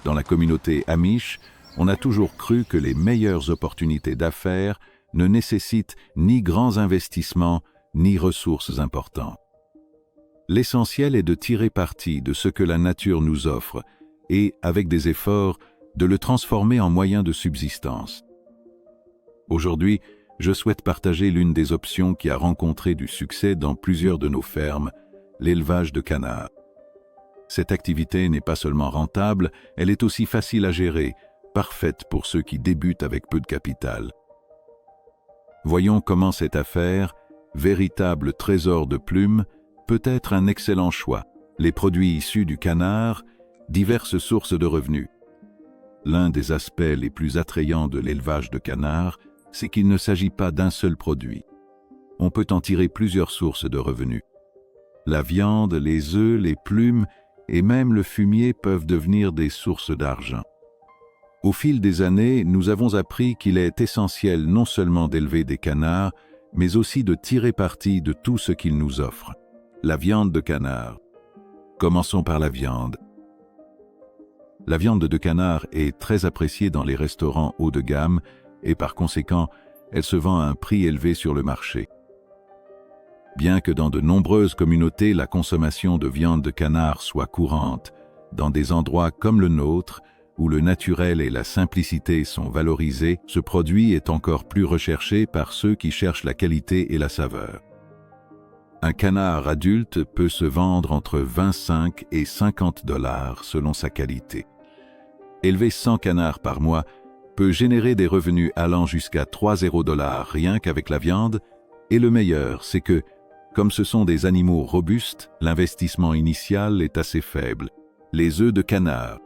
Dans la communauté Amish, on a toujours cru que les meilleures opportunités d'affaires ne nécessitent ni grands investissements, ni ressources importantes. L'essentiel est de tirer parti de ce que la nature nous offre et, avec des efforts, de le transformer en moyen de subsistance. Aujourd'hui, je souhaite partager l'une des options qui a rencontré du succès dans plusieurs de nos fermes, l'élevage de canards. Cette activité n'est pas seulement rentable, elle est aussi facile à gérer, parfaite pour ceux qui débutent avec peu de capital. Voyons comment cette affaire, véritable trésor de plumes, peut être un excellent choix. Les produits issus du canard, diverses sources de revenus. L'un des aspects les plus attrayants de l'élevage de canards, c'est qu'il ne s'agit pas d'un seul produit. On peut en tirer plusieurs sources de revenus. La viande, les œufs, les plumes et même le fumier peuvent devenir des sources d'argent. Au fil des années, nous avons appris qu'il est essentiel non seulement d'élever des canards, mais aussi de tirer parti de tout ce qu'ils nous offrent. La viande de canard. Commençons par la viande. La viande de canard est très appréciée dans les restaurants haut de gamme et par conséquent, elle se vend à un prix élevé sur le marché. Bien que dans de nombreuses communautés, la consommation de viande de canard soit courante, dans des endroits comme le nôtre, où le naturel et la simplicité sont valorisés, ce produit est encore plus recherché par ceux qui cherchent la qualité et la saveur. Un canard adulte peut se vendre entre 25 et 50 $ selon sa qualité. Élever 100 canards par mois peut générer des revenus allant jusqu'à 30 $ rien qu'avec la viande, et le meilleur, c'est que, comme ce sont des animaux robustes, l'investissement initial est assez faible. Les œufs de canard.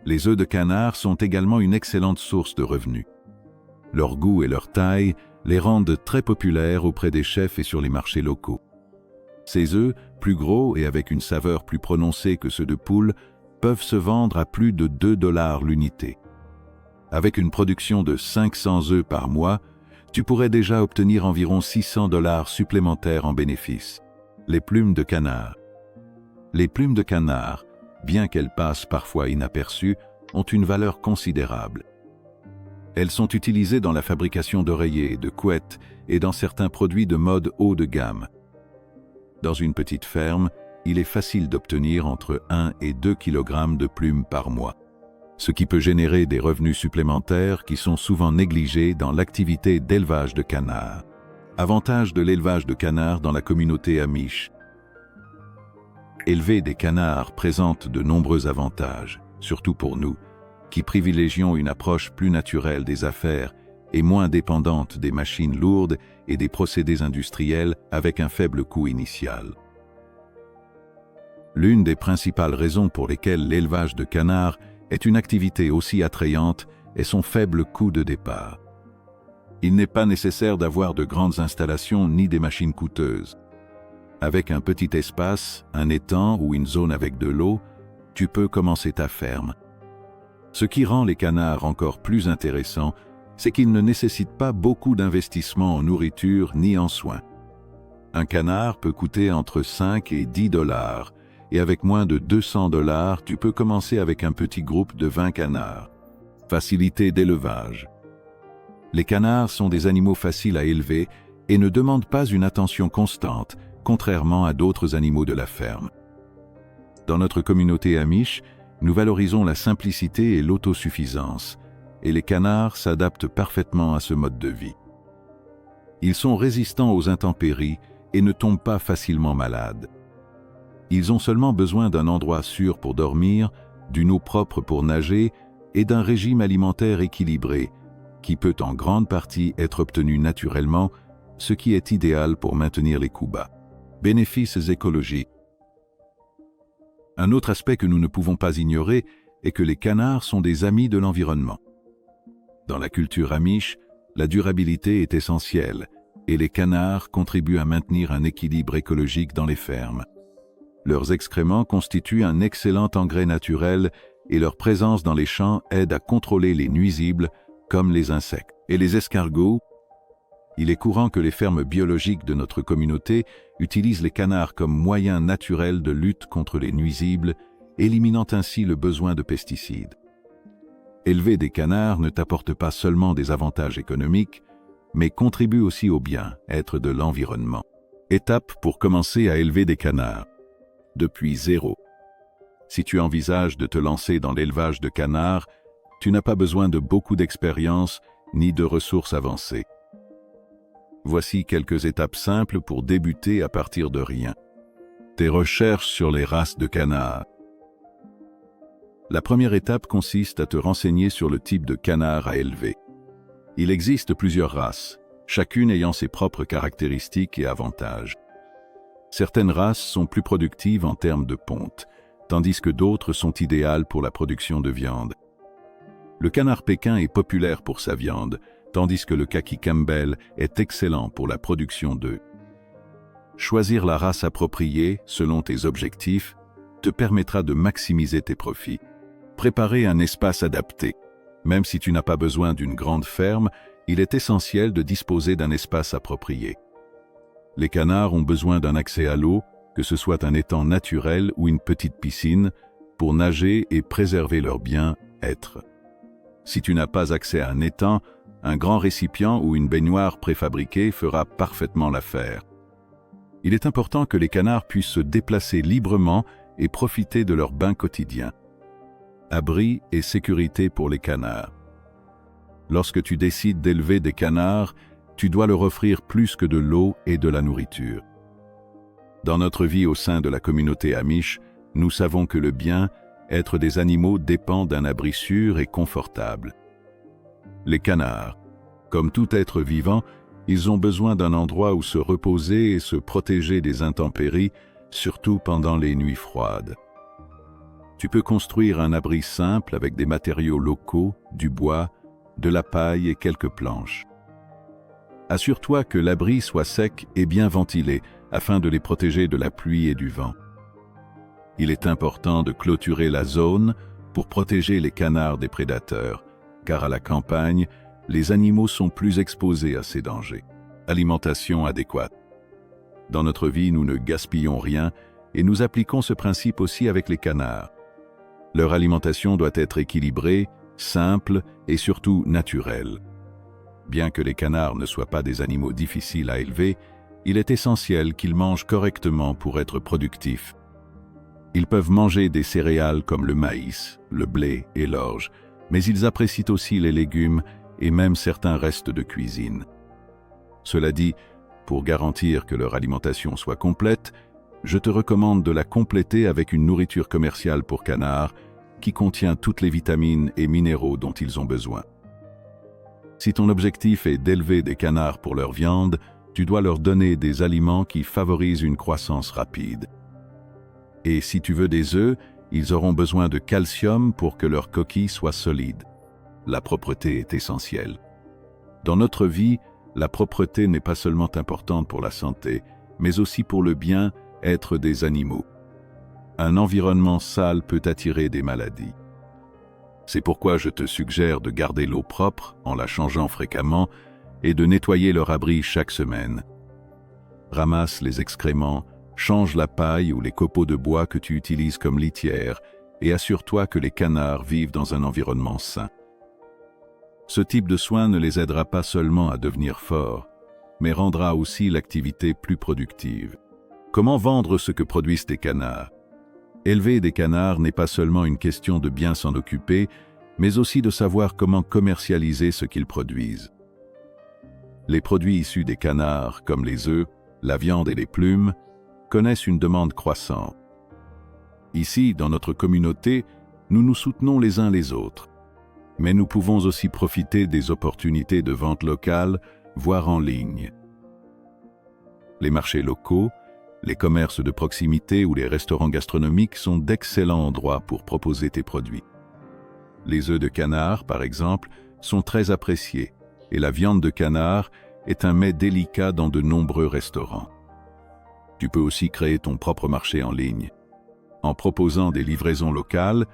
Les œufs de canard sont également une excellente source de revenus. Leur goût et leur taille les rendent très populaires auprès des chefs et sur les marchés locaux. Ces œufs, plus gros et avec une saveur plus prononcée que ceux de poule, peuvent se vendre à plus de 2 $ l'unité. Avec une production de 500 œufs par mois, tu pourrais déjà obtenir environ 600 $ supplémentaires en bénéfices. Les plumes de canard. Les plumes de canard, bien qu'elles passent parfois inaperçues, ont une valeur considérable. Elles sont utilisées dans la fabrication d'oreillers, de couettes et dans certains produits de mode haut de gamme. Dans une petite ferme, il est facile d'obtenir entre 1 et 2 kg de plumes par mois, ce qui peut générer des revenus supplémentaires qui sont souvent négligés dans l'activité d'élevage de canards. Avantage de l'élevage de canards dans la communauté Amish. Élever des canards présente de nombreux avantages, surtout pour nous, qui privilégions une approche plus naturelle des affaires et moins dépendante des machines lourdes et des procédés industriels avec un faible coût initial. L'une des principales raisons pour lesquelles l'élevage de canards est une activité aussi attrayante est son faible coût de départ. Il n'est pas nécessaire d'avoir de grandes installations ni des machines coûteuses. Avec un petit espace, un étang ou une zone avec de l'eau, tu peux commencer ta ferme. Ce qui rend les canards encore plus intéressants, c'est qu'ils ne nécessitent pas beaucoup d'investissement en nourriture ni en soins. Un canard peut coûter entre 5 et 10 $, et avec moins de 200 $, tu peux commencer avec un petit groupe de 20 canards. Facilité d'élevage. Les canards sont des animaux faciles à élever et ne demandent pas une attention constante, contrairement à d'autres animaux de la ferme. Dans notre communauté Amish, nous valorisons la simplicité et l'autosuffisance, et les canards s'adaptent parfaitement à ce mode de vie. Ils sont résistants aux intempéries et ne tombent pas facilement malades. Ils ont seulement besoin d'un endroit sûr pour dormir, d'une eau propre pour nager et d'un régime alimentaire équilibré, qui peut en grande partie être obtenu naturellement, ce qui est idéal pour maintenir les coûts bas. Bénéfices écologiques. Un autre aspect que nous ne pouvons pas ignorer est que les canards sont des amis de l'environnement. Dans la culture Amish, la durabilité est essentielle et les canards contribuent à maintenir un équilibre écologique dans les fermes. Leurs excréments constituent un excellent engrais naturel et leur présence dans les champs aide à contrôler les nuisibles comme les insectes. Et les escargots? Il est courant que les fermes biologiques de notre communauté utilisent les canards comme moyen naturel de lutte contre les nuisibles éliminant ainsi le besoin de pesticides. Élever des canards ne t'apporte pas seulement des avantages économiques, mais contribue aussi au bien-être de l'environnement. Étape pour commencer à élever des canards. Depuis zéro. Si tu envisages de te lancer dans l'élevage de canards, tu n'as pas besoin de beaucoup d'expérience ni de ressources avancées. Voici quelques étapes simples pour débuter à partir de rien. Tes recherches sur les races de canards. La première étape consiste à te renseigner sur le type de canard à élever. Il existe plusieurs races, chacune ayant ses propres caractéristiques et avantages. Certaines races sont plus productives en termes de ponte, tandis que d'autres sont idéales pour la production de viande. Le canard pékin est populaire pour sa viande, tandis que le Khaki Campbell est excellent pour la production d'œufs. Choisir la race appropriée, selon tes objectifs, te permettra de maximiser tes profits. Préparer un espace adapté. Même si tu n'as pas besoin d'une grande ferme, il est essentiel de disposer d'un espace approprié. Les canards ont besoin d'un accès à l'eau, que ce soit un étang naturel ou une petite piscine, pour nager et préserver leur bien-être. Si tu n'as pas accès à un étang, un grand récipient ou une baignoire préfabriquée fera parfaitement l'affaire. Il est important que les canards puissent se déplacer librement et profiter de leur bain quotidien. Abri et sécurité pour les canards. Lorsque tu décides d'élever des canards, tu dois leur offrir plus que de l'eau et de la nourriture. Dans notre vie au sein de la communauté Amish, nous savons que le bien-être des animaux dépend d'un abri sûr et confortable. Les canards, comme tout être vivant, ils ont besoin d'un endroit où se reposer et se protéger des intempéries, surtout pendant les nuits froides. Tu peux construire un abri simple avec des matériaux locaux, du bois, de la paille et quelques planches. Assure-toi que l'abri soit sec et bien ventilé afin de les protéger de la pluie et du vent. Il est important de clôturer la zone pour protéger les canards des prédateurs, car à la campagne, les animaux sont plus exposés à ces dangers. Alimentation adéquate. Dans notre vie, nous ne gaspillons rien et nous appliquons ce principe aussi avec les canards. Leur alimentation doit être équilibrée, simple et surtout naturelle. Bien que les canards ne soient pas des animaux difficiles à élever, il est essentiel qu'ils mangent correctement pour être productifs. Ils peuvent manger des céréales comme le maïs, le blé et l'orge, mais ils apprécient aussi les légumes et même certains restes de cuisine. Cela dit, pour garantir que leur alimentation soit complète, je te recommande de la compléter avec une nourriture commerciale pour canards qui contient toutes les vitamines et minéraux dont ils ont besoin. Si ton objectif est d'élever des canards pour leur viande, tu dois leur donner des aliments qui favorisent une croissance rapide. Et si tu veux des œufs, ils auront besoin de calcium pour que leur coquille soit solide. La propreté est essentielle. Dans notre vie, la propreté n'est pas seulement importante pour la santé, mais aussi pour le bien-être des animaux. Un environnement sale peut attirer des maladies. C'est pourquoi je te suggère de garder l'eau propre en la changeant fréquemment et de nettoyer leur abri chaque semaine. Ramasse les excréments, change la paille ou les copeaux de bois que tu utilises comme litière et assure-toi que les canards vivent dans un environnement sain. Ce type de soin ne les aidera pas seulement à devenir forts, mais rendra aussi l'activité plus productive. Comment vendre ce que produisent tes canards? Élever des canards n'est pas seulement une question de bien s'en occuper, mais aussi de savoir comment commercialiser ce qu'ils produisent. Les produits issus des canards, comme les œufs, la viande et les plumes, connaissent une demande croissante. Ici, dans notre communauté, nous nous soutenons les uns les autres. Mais nous pouvons aussi profiter des opportunités de vente locale, voire en ligne. Les marchés locaux, les commerces de proximité ou les restaurants gastronomiques sont d'excellents endroits pour proposer tes produits. Les œufs de canard, par exemple, sont très appréciés et la viande de canard est un mets délicat dans de nombreux restaurants. Tu peux aussi créer ton propre marché en ligne, en proposant des livraisons locales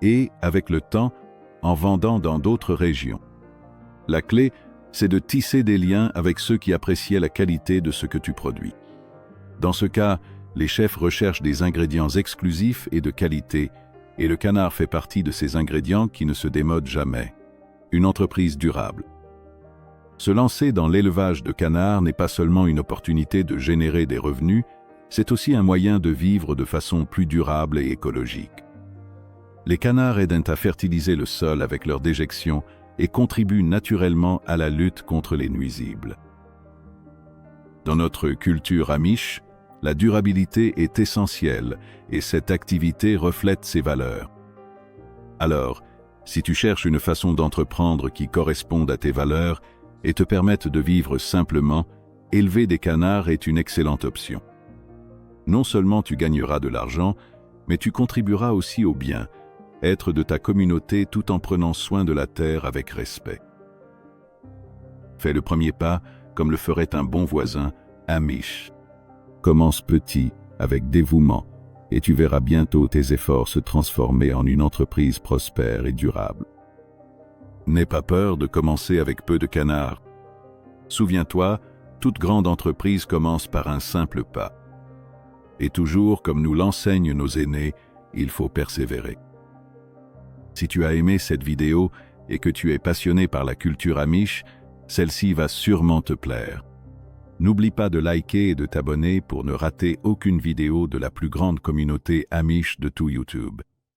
et, avec le temps, en vendant dans d'autres régions. La clé, c'est de tisser des liens avec ceux qui appréciaient la qualité de ce que tu produis. Dans ce cas, les chefs recherchent des ingrédients exclusifs et de qualité Et le canard fait partie de ces ingrédients qui ne se démodent jamais. Une entreprise durable. Se lancer dans l'élevage de canards n'est pas seulement une opportunité de générer des revenus, c'est aussi un moyen de vivre de façon plus durable et écologique. Les canards aident à fertiliser le sol avec leur déjection et contribuent naturellement à la lutte contre les nuisibles. Dans notre culture amish, la durabilité est essentielle et cette activité reflète ces valeurs. Alors, si tu cherches une façon d'entreprendre qui corresponde à tes valeurs et te permette de vivre simplement, élever des canards est une excellente option. Non seulement tu gagneras de l'argent, mais tu contribueras aussi au bien-être de ta communauté tout en prenant soin de la terre avec respect. Fais le premier pas comme le ferait un bon voisin, amish. Commence petit, avec dévouement, et tu verras bientôt tes efforts se transformer en une entreprise prospère et durable. N'aie pas peur de commencer avec peu de canards. Souviens-toi, toute grande entreprise commence par un simple pas. Et toujours, comme nous l'enseignent nos aînés, il faut persévérer. Si tu as aimé cette vidéo et que tu es passionné par la culture amish, celle-ci va sûrement te plaire. N'oublie pas de liker et de t'abonner pour ne rater aucune vidéo de la plus grande communauté amish de tout YouTube.